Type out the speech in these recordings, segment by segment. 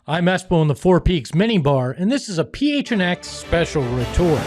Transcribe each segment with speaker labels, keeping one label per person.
Speaker 1: I'm Espo in the Four Peaks Mini Bar, and this is a PHNX special retort.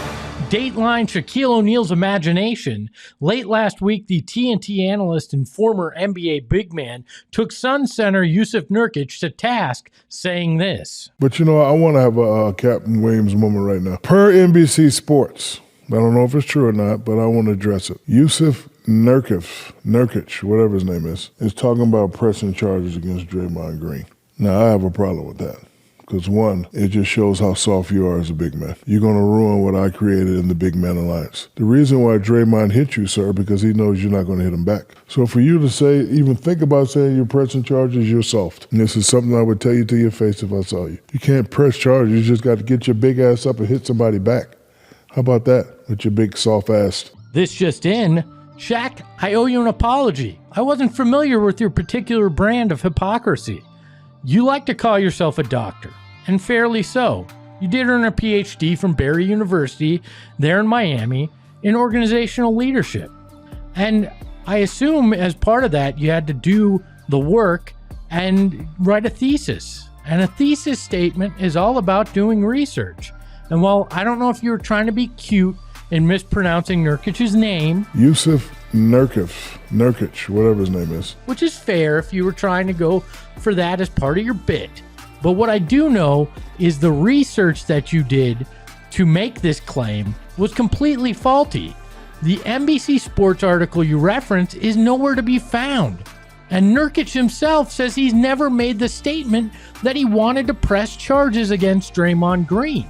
Speaker 1: Dateline Shaquille O'Neal's imagination. Late last week, the TNT analyst and former NBA big man took Sun center Jusuf Nurkic to task, saying this.
Speaker 2: But I want to have a Captain Williams moment right now. Per NBC Sports, I don't know if it's true or not, but I want to address it. Jusuf Nurkic, whatever his name is talking about pressing charges against Draymond Green. Now, I have a problem with that because, one, it just shows how soft you are as a big man. You're going to ruin what I created in the Big Man Alliance. The reason why Draymond hit you, sir, because he knows you're not going to hit him back. So for you to say, even think about saying you're pressing charges, you're soft. And this is something I would tell you to your face if I saw you. You can't press charges. You just got to get your big ass up and hit somebody back. How about that with your big soft ass?
Speaker 1: This just in. Shaq, I owe you an apology. I wasn't familiar with your particular brand of hypocrisy. You like to call yourself a doctor, and fairly so. You did earn a PhD from Barry University there in Miami in organizational leadership. And I assume as part of that, you had to do the work and write a thesis. And a thesis statement is all about doing research. And while I don't know if you were trying to be cute in mispronouncing Nurkic's name,
Speaker 2: Jusuf Nurkic, whatever his name is.
Speaker 1: Which is fair if you were trying to go for that as part of your bit. But what I do know is the research that you did to make this claim was completely faulty. The NBC Sports article you reference is nowhere to be found. And Nurkic himself says he's never made the statement that he wanted to press charges against Draymond Green.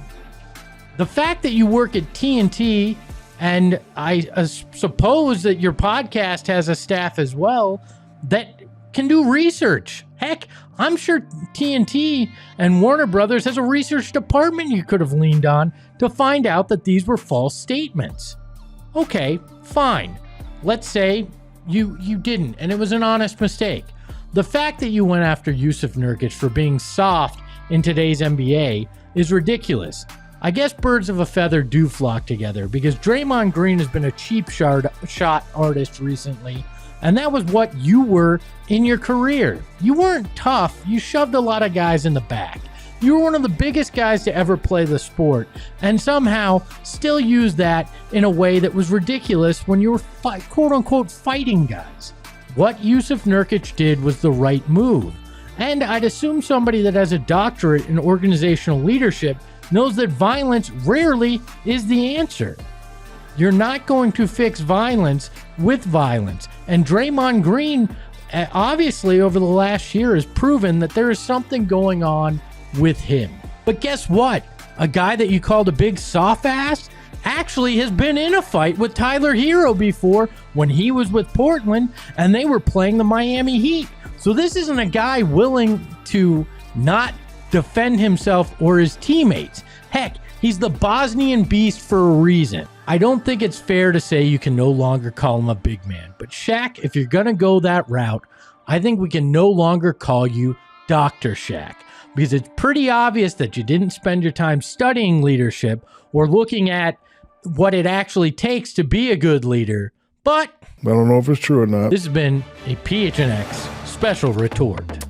Speaker 1: The fact that you work at TNT, and I suppose that your podcast has a staff as well that can do research. Heck, I'm sure TNT and Warner Brothers has a research department you could have leaned on to find out that these were false statements. Okay, fine. Let's say you didn't, and it was an honest mistake. The fact that you went after Jusuf Nurkic for being soft in today's NBA is ridiculous. I guess birds of a feather do flock together because Draymond Green has been a cheap shot artist recently, and that was what you were in your career. You weren't tough. You shoved a lot of guys in the back. You were one of the biggest guys to ever play the sport, and somehow still used that in a way that was ridiculous when you were quote-unquote fighting guys. What Jusuf Nurkic did was the right move, and I'd assume somebody that has a doctorate in organizational leadership knows that violence rarely is the answer. You're not going to fix violence with violence. And Draymond Green, obviously over the last year, has proven that there is something going on with him. But guess what? A guy that you called a big soft ass actually has been in a fight with Tyler Hero before when he was with Portland and they were playing the Miami Heat. So this isn't a guy willing to not defend himself or his teammates. Heck, he's the Bosnian beast for a reason. I don't think it's fair to say you can no longer call him a big man. But Shaq, if you're going to go that route, I think we can no longer call you Dr. Shaq. Because it's pretty obvious that you didn't spend your time studying leadership or looking at what it actually takes to be a good leader. But
Speaker 2: I don't know if it's true or not.
Speaker 1: This has been a PHNX special retort.